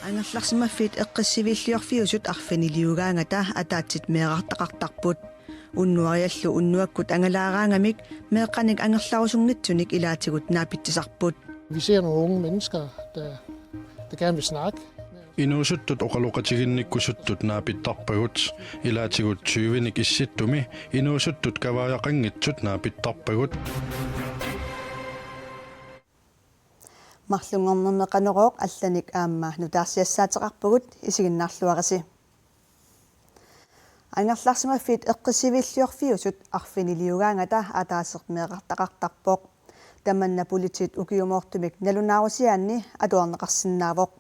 Ангалларсимаффит эққиссивиллиорфиусут арфанилиугаангата атаатсит меэқартақартарпут уннуариаллу уннуаккут ангалаараангамик меэққаник ангерларусунгитсуник илаатигут наапитсисарпут. Vi ser nogle unge mennesker, der gerne vil snakke. Inuusuttut oqaluqatiginnikkusuttut naapittarpagut ilaatigut 20nik issittumi inuusuttut kavaajaqanngitsut naapittarpagut Марлунгорнернеқанерооқ алланик аама нутаарсиассаатеқарпагут исигиннаарлуараси ангерларсимаффит эққиссивиллиорфиусут арфинилиугаангата атаасеқ меэқартақартарпоқ таманна политит укиумоортумик налунаарусиаанни атуарнеқарсинаавоқ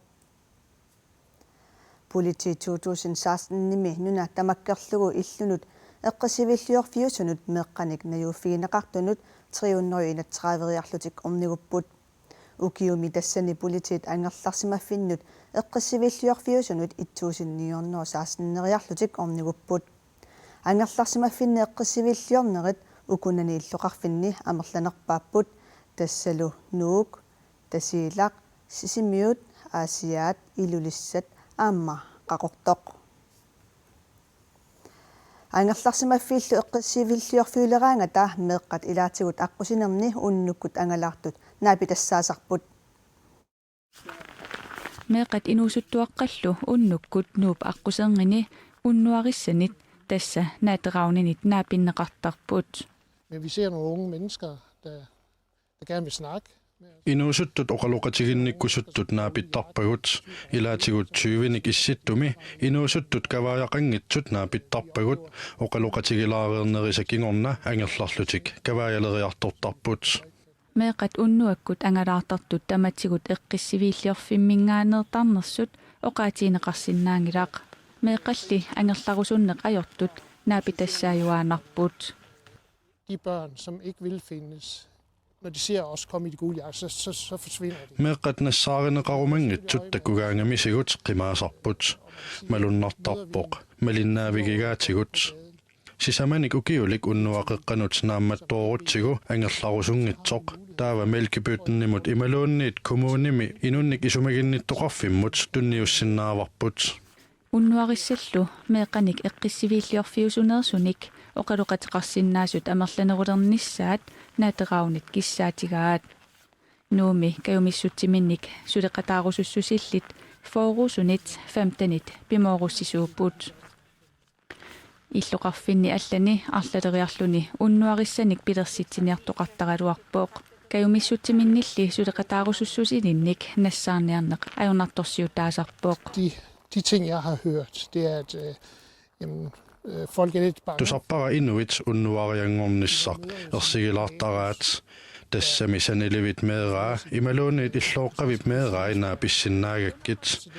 политит 2016-ними нуна тамаккерлугу иллунут эққиссивиллиорфиусунут меэққаник наюуффигинеқартунут 331 орнигуппут укиуми тассани политит ангерларсимаффиннут эққиссивиллиорфиусунут 1916 орнигуппут ангерларсимаффинне эққиссивиллиорнерит укунани иллоқарфинни амерланерпааппут тассалу нуук тасиилақ сисимиут аасиаат илулиссат аама қақортоқ ангерларсимаффииллу эққиссивиллиорфиулераангата меэққат илаатигут аққусинерни уннуккут ангалаартут наапи тассаасарпут меэққат инуусуттуаққаллу уннуккут нууп аққусеэрнини уннуариссанит тасса наатераунинит наапиннеқартарпут. Men vi ser nogle unge mennesker, der gerne vil snakke. Inuusuttut oqaluqatiginnikkusuttut naapittarpagut ilaatigut 20nik issittumi inuusuttut kavaajaqanngitsut naapittarpagut oqaluqatigilaareernerisakingorna angerlarlutik kavaajaleriartortarput меэққат уннуаккут ангалаартартут таматсигут эққиссивиллиорфиммингааneertarnersut оqaatiинеқарсинаангилаақ меэққалли ангерларусуннеқ ajortut наапитассааюаанарпут. De børn, som ikke vil findes, når de ser os komme i de gule jakker, så forsvinder de. meeqqat nassaarinneqarumangitsut takkugaangamisigut qimaasarput malunnartarpoq malinnaavigigaatigut sisamanik ukiulik unnuaqeqqanut naammattuorutsigu angerlarusungitsoq taava melkipyttennimut imaluunniit kommunimi inunnik isumaginnittoqarfimmut tunniussinaavarput уннуарисsallu меэққаник эққиссивиллиорфиусунерсуник оқалуқатеқарсинаасут амерланерулернissaат наатераунит киссаатигаат нууми каюмиссутсиминник сулеқатаарусуссусиллит фоорусунит 15-нит пимооруссисууппут иллоқарфинни аллани арлалериарлуни уннуариссаник пилерситсиниартоқартаралуарпооқ каюмиссутсиминнилли сулеқатаарусуссусилинник нассаарниарнеқ аюнартторсиутаасарпооқ De ting, jeg har hørt, det er, at folk er lidt bange. Tusarpara inuit unnuariangornissaq ersigilaartaraat tassamisanilivit meeraa imaluunniit illooqqavip meeraa inaapissinnaagakkit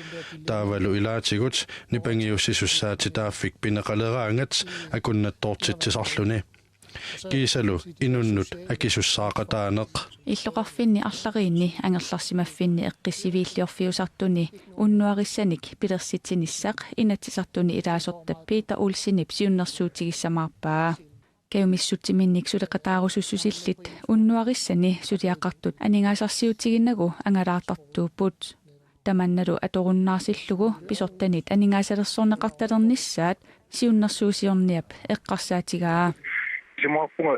taavalu ilaatigut nipangiussisussaati taaffik pineqaleraangat akunnattoortitsisarluni kiisalu inunnut akisussaaqataaneq иллоқарфинни арлариинни ангерларсимаффинни эққиссивиллиорфиусартуни уннуарисsaник пилерситсиниссақ инатсисартуни илаасортап Питер Улсинип сиуннерсуутигиссамаарпаа каюмиссутсиминник сулеқатаарусуссусиллит уннуариссани сулиақартут анингаасарсиутигиннагу ангалаартартууппут таманналу аторуннаарсиллугу писортанит анингаасалерсорнеқарталернissaат сиуннерсуусиорниап эққарсаатигаа Simappunga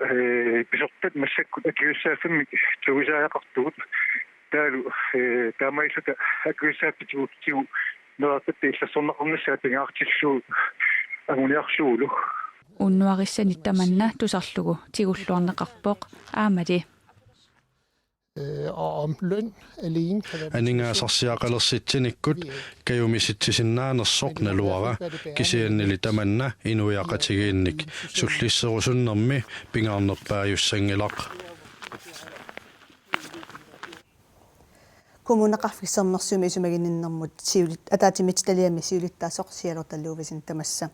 pisortat massakku akiussaaffimik tugisaaqartugut taalu taamailluta akiussaappitigu noaqatta illassornaqornissaat pingaartilluu anguniarluulu уннуарissani tamanna tusarlugu tigulluarneqarpoq aamali Og om løn alene kan være aningaasarsiaqalersitsinikut kayumisitsisinaanersoq naluara kisiannili tamanna inuiaqatigiinnik sullisserusunnermi pingaarnerpaajussanngilaq kommuneqarfissernersumi isumaginninnermut siulit ataatimit taliami siulittaasoq sialortalluuvisin tamassa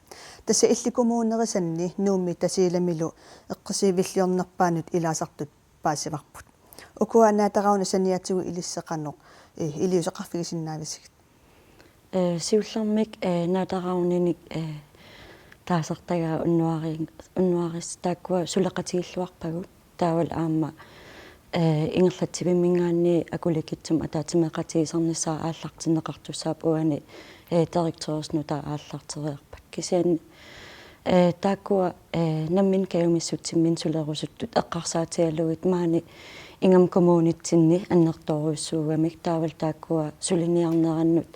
tassa illi kommunerisanni nuummi tasiilamilu eqqisivilliornerpaanut ilaasartut paasivarput ukuanaatarauna saniatigu ilisseqannoq iliuseqarfigisinnaavisigut siullermik naatarauninik taasartagaa unnuaris taakkua suleqatigilluarpagut таавал аама ингерлатсивимингаанни акуликитсум атаатимеқатигисарнissaа ааллартиннеқартуссаап уани директорисну таа ааллартериарпат кисиан тааккуа наммин каюмиссутсиммин сулерусуттут эққарсаатиалугит маани ингам коммунитсинни аннерторуйссуугамик таавал тааккуа сулиниарнераннут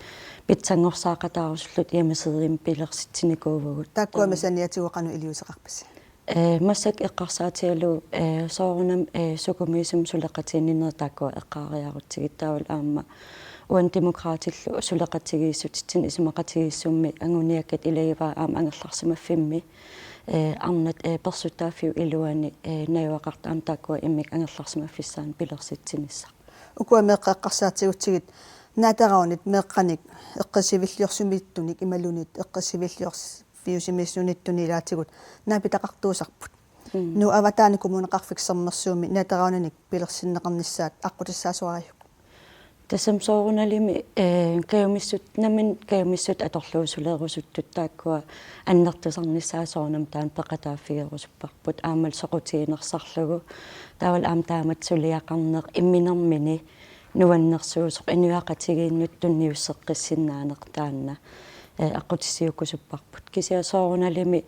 питсангорсаақатаарусуллут ямасерим пилерситсиникуувгут тааккуа масаниатигуқану илиусеқарпасси массак эққарсаатиалу соорунам сукумисум сулеқатииннер тааккуа эққаариарутсигиттаавал аама уан демократиллу сулеқатигииссутитсин исумақатигииссумми ангуниаккат илагиваа аама ангерларсимаффимми арнат персутааффиу илуани наюақартаам тааккуа иммик ангерларсимаффиссаан пилерситсинисса укуа меққаққарсаатигутсигит наатараунит меққаник эққасивиллиорсумиттуник ималунит эққасивиллиорс фиусимиссуниттунилаатигут наапитақартуусарпут ну аватаани коммунеқарфиксэрнэрсууми наатараунаник пилерсиннеқарниссаат аққутиссаасуариу тасам сооруналими каюмиссут намин каюмиссут аторлуусулеерусуттут тааккуа аннертусарниссаасоорнам таан пеқатааффигерусуппарпут аамал соқутиинерсарлугу таавал аам таамат сулиақарнеқ имминермини нуаннерсуусоқ инуақатигииннут тунниуссеққиссиннаанеқ таанна аққутиссиуккусуппарпут кисиа сооруналими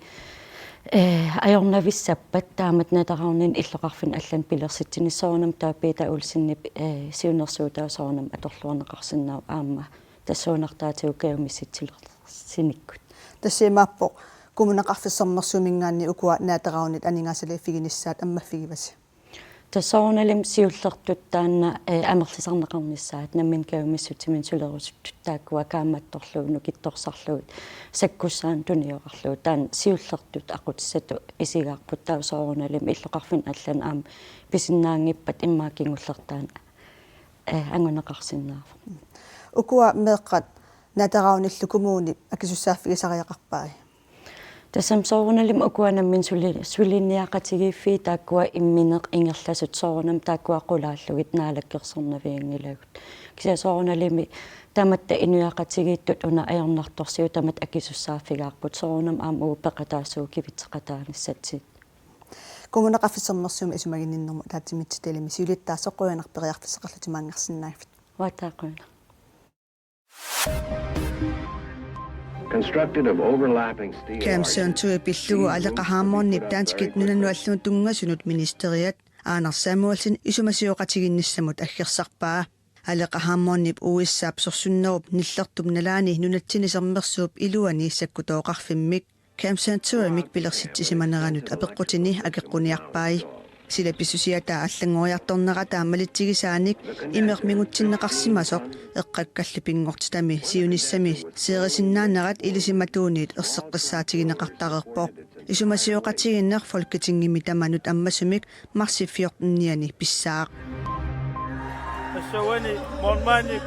ajornavissappat taamat nataraunin illoqarfin allan pilersitsinissорнам таапита улсиннип сиунерсуутаасорнам аторлуарнеқарсиннаа аама тассуунартаатиуккаюмисситсилерсиниккут тассимааппо коммунеқарфиссэрнэрсумингаанни укуа наатараунит анингааsalиффигиниссаат аммаффигиваси тассоорналим сиуллертут таанна амерлисарнеқарниссаат наммин каюмиссутимин сулерусуттут тааккуа кааматторлугну китторсарлугут саккуссаан туниоқарлугу таан сиуллертут ақутиссату исигаарпут таусоорналим иллоқарфин аллан аам писиннаангиппат иммаакингуллертаан ангунеқарсиннаарфа укуа меэққат наатарауниллу коммууни акисуссааффигисариақарпаа тасам сооруналим укуанаммин сулинниақатигиффи тааккуа имминеқ ингерласут соорунам тааккуа қулааллугит наалаккерсернавиангилагут кися сооруналими таматта инуяқатигииттут уна аёрнарторсиу тамат акисуссааффигаарпут соорунам аам уупеқатаассуу кивитсеқатааниссатсит коммунеқарфиссэрнэрсууми исумагиннэрму таатимитситалими сиулиттаасоққуянарпериарфиссақарлутимаангерсинааффит ватаақуна Constructed of overlapping steel Кэмсэнтуи пиллугу алеқахаамморнип таантикит нунануаллуун тунгасунут министериат Aanar Samuelsen исумасиоқатигинниссамут аггерсарпаа алеқахаамморнип уиссаап сорсуннеруп ниллертум налаани нунатсинисермерсууп илуани саккутооқарфиммик Кэмсэнтуимик пилерситсиманеранут апеққутини агеққуниарпаи сила писсусиата аллангориарторнерата аммалитсигисааник имермигутсиннеқарсимасоқ эққаккаллипингортитами сиуниссами сеерисиннаанерат илисиматуунит ерсеққиссаатигинеқартарерпоқ исумасиоқатигиннер фолкетингими таманут аммасумик марсиффиортниани писсаақ тассавани монманик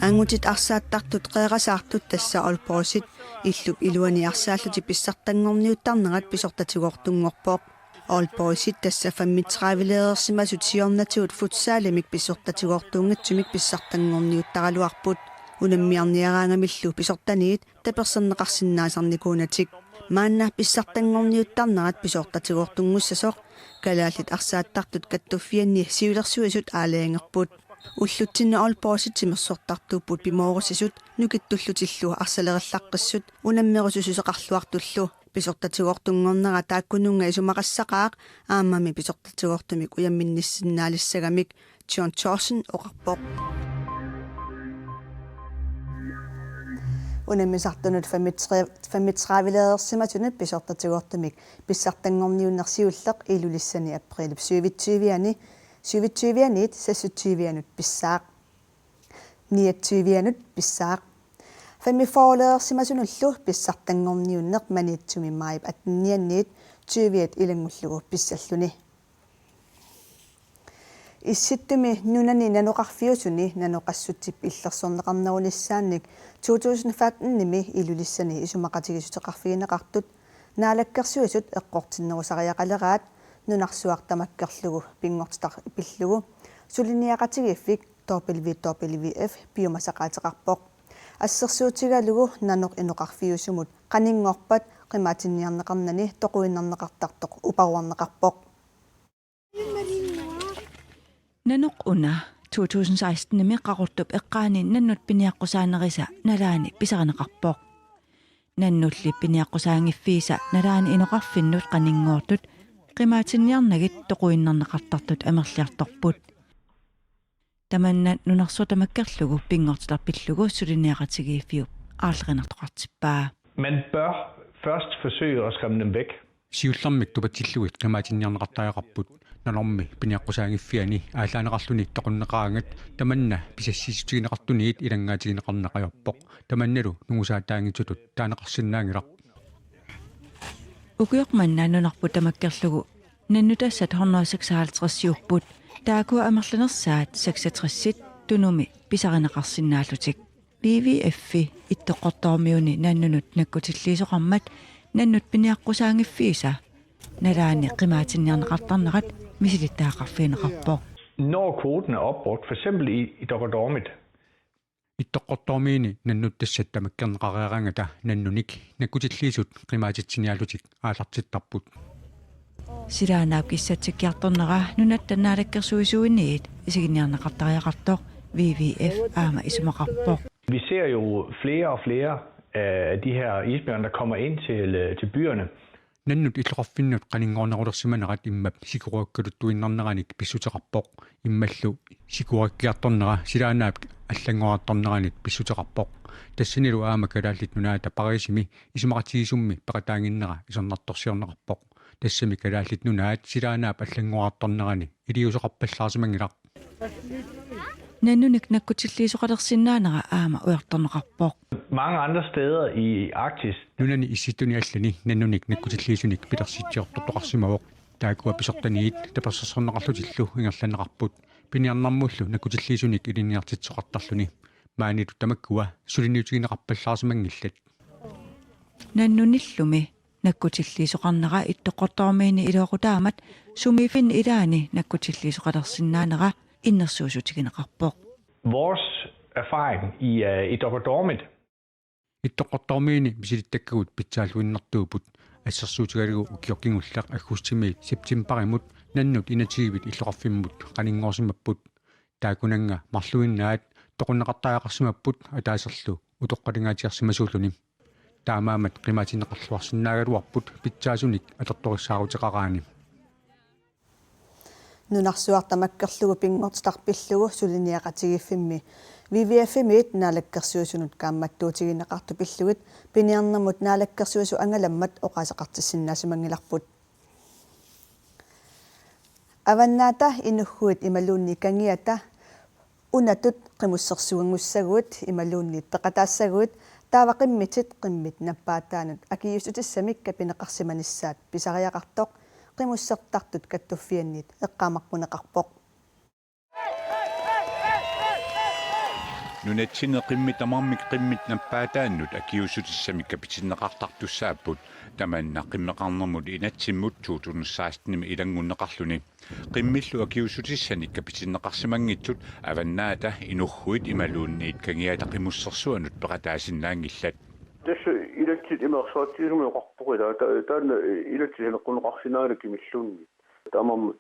ангутит арсааттартут қеерасаартут тасса олпорусит иллуп илуани арсааллути писсартангорниуттарнерат писортатигортунгорпоқ олпорусит тасса 35-леерсимасут сиорнатиут футсаалемик писсортатигортунгатсумик писсартангорниуттаралуарпут унаммиарниараангамиллу писортаниит таперсернеқарсинаасарникуунатик маанна писсартангорниуттарнерат писортатигортунгуссасоқ калааллит арсааттартут каттуффианни сиулерсуисут аалаангерпут уллутсинна олпорусит симерсортартууппут пимоорусисут нукиттуллутиллу арсалериллаққиссут унаммерусусусеқарлуартуллу писортатигортунгорнера тааккунунга исумақассақаақ аамами писортатигортумик уямминниссиннаалиссагамик John Chorsen оқарпоқ унаммисартунут 35-леерсиматунат писортатигортумик писсартангорниуннерсиуллеқ илулиссани априлип 27-ниит сассутсивианут писсаақ 29-нианут писсаақ 45-леерсимасунуллу писсартангорниуннеқ маниитсуми маип 18-нианниит 20-ят илангуллугу писсаллуни исситтуми нунани наноқарфиусуни наноқассутсип иллерсорнеқарнерунissaanник 2015-ними илулиссани исумақатигисутеқарфигинеқартут наалаккерсуисут эққортиннерусариақалераат нунарсуартамаккерлугу пингортитар пиллугу сулиниақатигиффик WWF пиумасақаатеқарпоқ ассерсуутигалугу наноқ иноқарфиусумут қанингорпат қимаатинниарнеқарнани тоқуиннарнеқартартоқ упаруарнеқарпоқ Nanok una 2016 nimi qaqortup eqqaani nannut piniaqqusaanerisa nalaani pisaqanaqarpoq. Nannulli piniaqqusaaangiffiisa nalaani inoqarfinnut qaningoortut qimaatinniarnagit toquinnarnaqartartut amerliartorput. Tamanna nunarsu tamakkerlugu pingortilarpillugu suliniaqatigiiffiup aarlerinartoqartippaa. Man bør først forsøge at skræmme dem væk. Siullarmik tupatillugit qimaatinniarnaqartaaqarput nanormi piniaqqusaaangiffiani аалаанеқарлуни тоқуннеқаангат таманна писассисутигинеқартуниит илангаатигинеқарнақаёрпоқ таманналу нугусаатаангитутут таанеқарсинаангилар Ukiormannaanunarpu tamakkerlugu nannutassat 156 taakua amerlanersaat 66 tunumi pisarineqarsinnaallutik WWF ittoqortormiuni nannunut nakkutilliisoqarmat nannut piniaqqusaaangiffiisa nalaani qimaatinniarneqartarnerat misilittaaqarfiineqarpoq. Når kvoten er opbrugt, f.eks. i Dokkerdormit, иттоққортормиини наннуттассат тамаккернеқариарангата наннуник наккутиллиисут қимаатитсиниалутик аалартиттарпут Silaanaap kissatsikkiartornera nunattanaalakkersuisuinniit isiginiarneqartariaqartoq WWF aama isumaqarpoq. vi ser jo flere og flere af de her isbjørne, der kommer ind til byerne. наннут иллоқарфиннут qaninngornerulерсиманерат иммап сикуруаккалуттуиннарнераник писсутеқарпоқ иммаллу сикуаккиарторнера силаанаап аллангоратторнераник писсутеқарпоқ тассинилу аама калааллит нунаата парисими исумақатигисумми пақатаангиннера исернарторсиорнеқарпоқ тассами калааллит нунаат силаанаап аллангоратторнерани илиусоқарпаллаарсимангилақ Nannunik nakkutilliisoqalersinnaanera aama uertorneqarpoq. Mange andre steder i Arktis, нунани исситтуниаллани наннуник наккутиллиисуник пилерситсиортортоқарсимавоқ таакуа писортаниит тапассерсорнеқарлутиллу ингерланеқарпут пиниарнармуллу наккутиллиисуник илиниартитсоқартарлуни маанилу тамаккуа сулиниутигинеқарпаллаарсимангиллат Nannunillumi nakkutilliisoqarnera ittoqortormiini ilooqutaamat sumifin ilaani nakkutilliisoqalersinnaanera innersuusutigineqarpoq. vores erfaring i Dokkerdormit, иттоққортормиини мисилиттаккагут питсаалуиннартуупут ассерсуутигалугу укиоркингуллақ аггустимиит септимбаримут наннут инатигивит иллоқарфиммут qaningoorsimapпут таакунанга марлуиннаат тоқуннеқартаақарсимаппут атаасерлу утоққалингаатиарсимасууллуни таамаамат қимаатиннеқарлуарсинаагалуарпут питсаасуник алерториссаарутеқараани Nunarsuartamakkerlugu pingortitarpillugu suliniaqatigifimmi WWF-imit naalakkersuusunut kaammattuutigineqartupillugit piniarnermut naalakkersuusu angalammat oqaseqartissinnaasimangilarput avannaata inugguit imaluunni kangiata unatut qimussersuangussaguut imaluunni peqataassaguut taavaqimmitit qimmit nappaataanut akiyusutисsamик kapineqarsimanissaat pisariaqartoq qimussertartut kattuffiannit eqqaamaqpuneqarpoq нунатсине қиммитамармик қиммит наппаатааннут акиусутиссамик капитиннеқартартуссааппут таманна қиммеқарнермут инатсиммут 2016 илангуннеқарлуни қиммиллу акиусутиссаник капитиннеқарсимангитсут аваннаата инурхуит ималуунниит кангиата қимуссерсуанут пеқатаасиннаангиллат tässä ilotsit imersaatiisumi qarpuqila taanna ilotsinaqquneqarsinaanak kimilluunni taamammut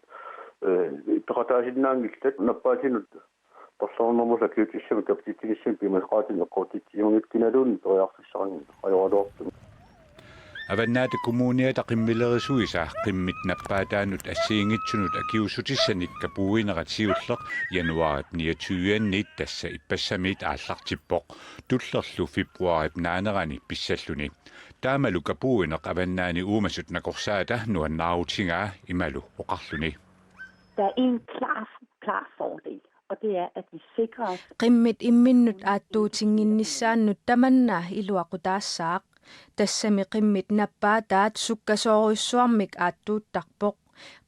peqataasinnaaangillat nappaatinut persoornermusa kiutissami kaptittigissim pimasqaatin eqqortitsiungit kinaluunni periarfissarangin ajoraloortum аваннаата коммуниата қиммилерисуиса қиммит наппаатаанут ассиингитсунут акиусутиссаник капуинерат сиуллеқ януарит 29-ниит тасса иппассамиит ааллартиппоқ туллерлу фебруарит наанерани писсаллуни таамалу капуинеқ аваннаани уумасут накорсаата нуаннаарутингаа ималу оқарлуни Der er en klar fordel, og det er, at vi sikrer os. Qimmit imminnut aattuutinginnissaannut tamanna iluaqutaassaaq тассами qimмит наппаатаат суккасооруйссуармик ааттуутарпоқ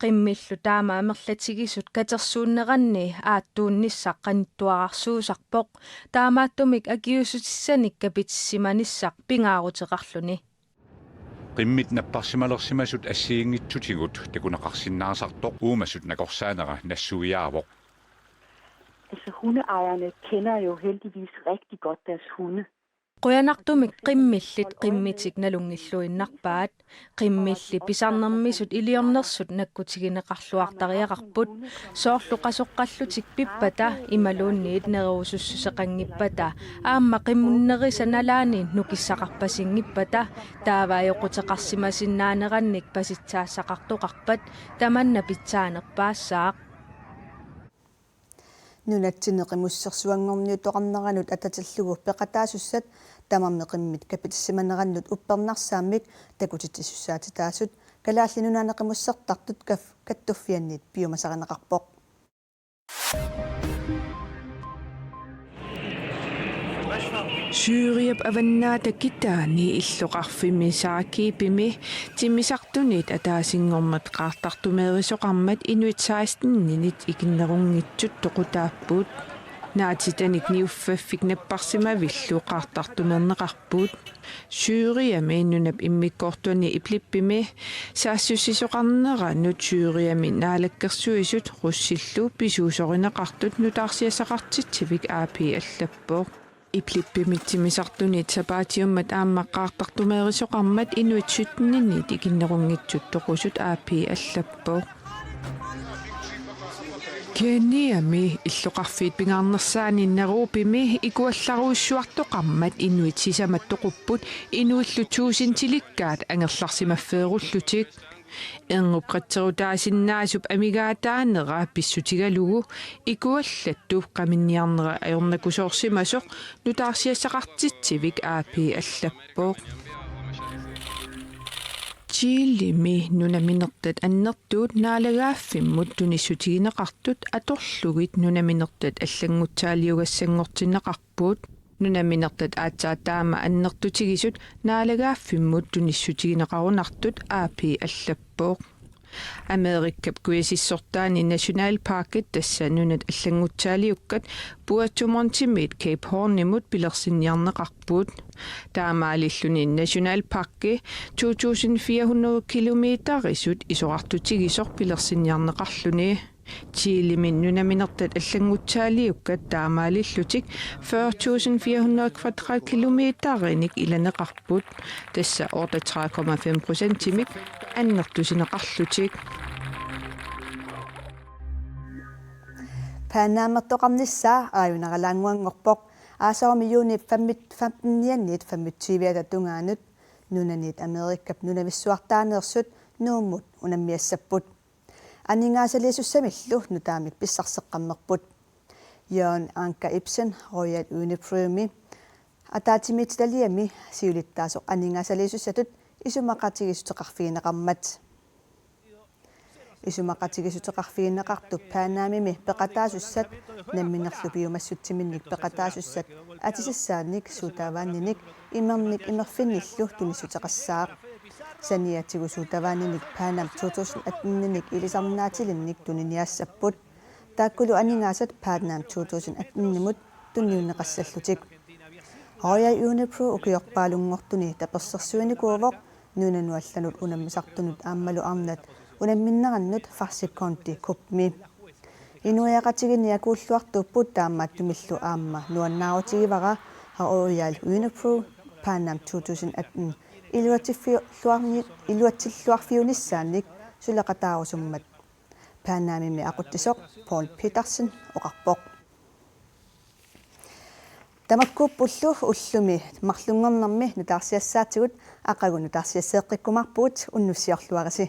qimmillu таамаамерлатигисут катерсууннеранни ааттуунниссақ qanittuararsuusarpoq таамааттумик акиусутиссаник капитсиманиссақ пингаарутеқарлуни qimмит наппарсималерсимасут ассиингитсутигут такунеқарсиннаасартоқ уумасут накорсаанера нассуиаавоқ Altså hundeejerne kender jo heldigvis rigtig godt deres hunde. Quyanartumik qimmillit qimmitik nalungilluinnarpaat qimmilli pisarnermisut iliornersut nakkutigineqarluartariaqarput soorlu qasoqqallutik pippata imaluunniit neruusussuseqangippata aamma qimmunnerisa nalaani nukissaqarpasingippata taavaayoquteqarsimasinnaanerannik pasitsaassaqartuqarpat tamanna pitsaanerpaassaaq нунатсинеқимуссерсуангорниу тоқарнеранут ататиллугу пеқатаасуссат тамарнеқиммит капитиссиманераннут уппернарсааммик такутитиссусаатитаасут калаалли нунаанеқимуссертартут каттуффианниит пиумасаринеқарпоқ Syyriap avannaata kitaani illuqarfimi saakiipimi timisartunit ataasingormat qaartartumeerisoqarmat inuit 16-ninit ikinnerungitsut toqutaappuut naatitanik niuffaffik napparsimavillu qaartartumerneqarpuut Syyriami nunap immikkortuani iplippimi saassussisoqarnera nut Syyriami naalakkersuisut russillu pisuusorineqartut nutaarsiasaqartitsivik aapi allappoq iplippimitsimisartunit sapaatiummat aammaqaartartumeerisoqarmat inuit 17-ninit ikinnerungitsut toqusut aapi allappoq Keniami illuqarfiit pingaarnersaaniinneruupimi ikuallaruussuartoqarmat inuit sisamattoqupput inuillutuusintilikkaat angerlarsimaffeerullutik Erngupqatserutaasinnnaasup amigaataanera pissutigalugu ikuallattu qaminniarnera ajornakusoorsimasoq nutaarsiassaqartitsivik aapi allappoq Chilimi nunaminertat annertuut naalagaaffimmut tunissutigineqartut atorlugit nunaminertat аллангутсаалиугассангортиннеқарпуут нунаминертат аацаатаама аннертутигисут нaalagaaffimmut tunissutigineqarunartut aapi allappoq Amerikkap kuisissortaani nationalparkit tassa nunat аллангутсаалиуккат puatsumontimit Cape Hornimut pilersinniarneqarpuut taamaalilluni nationalparki 2400 kilometerisut isoqartutigisor pilersinniarneqarluni Chilimin nunaminertat аллангутсаалиуккат таамаалиллутик 40400 kvadratkilometerinik ilaneqarput tassa 38,5% timik аннертусинеқарлутик паанаамертоқарнissaa ааюнаралаангуангорпоқ аасаормиюуни 15-niannit 25-атунгаанут нунанит Америккап нунависсуартаанеерсут нууммут унаммиассаппут анингаасалиасуссамиллу нутаамик писсарсеққаммерпут Jørgen Anker Ibsen Royal Uniprymi атаатимитилалиами сиулиттаасоқ анингаасалиасуссатут исумақатигисутеқарфигинеқармат исумақатигисутеқарфигинеқарту паанаамими пеқатаасуссат намминерлу пиумассутсиминник пеқатаасуссат атисассааник суутааваанниник имерник имерфинниллу туниссутеқассаақ саниатигу суутавааниник паанам 2018-ник илисарнаатилинник туниниаассаппут тааккулу анингаасат паанам 2018-нимут тунниуннеқассаллутик Royal Unipro ukиорпаалунгортуни таперсерсуиникуувоқ нунануалланут унаммисартунут ааммалу арнат унамминнераннут фарсикконти купми инуяқатигиниакууллуартуппут таамаат тумиллу аамма нуаннаарутигивара Royal Unipro паанам 2018 илуатсиллуарфиунissaanник сулеқатаарусуммат паанаамими ақуттисоқ Paul Petersen оқарпоқ тамаккууппуллу уллуми марлунгорнэрми нутаарсиассаатигут ақагу нутаарсиассеэққиккумарпуут уннуссиорлуараси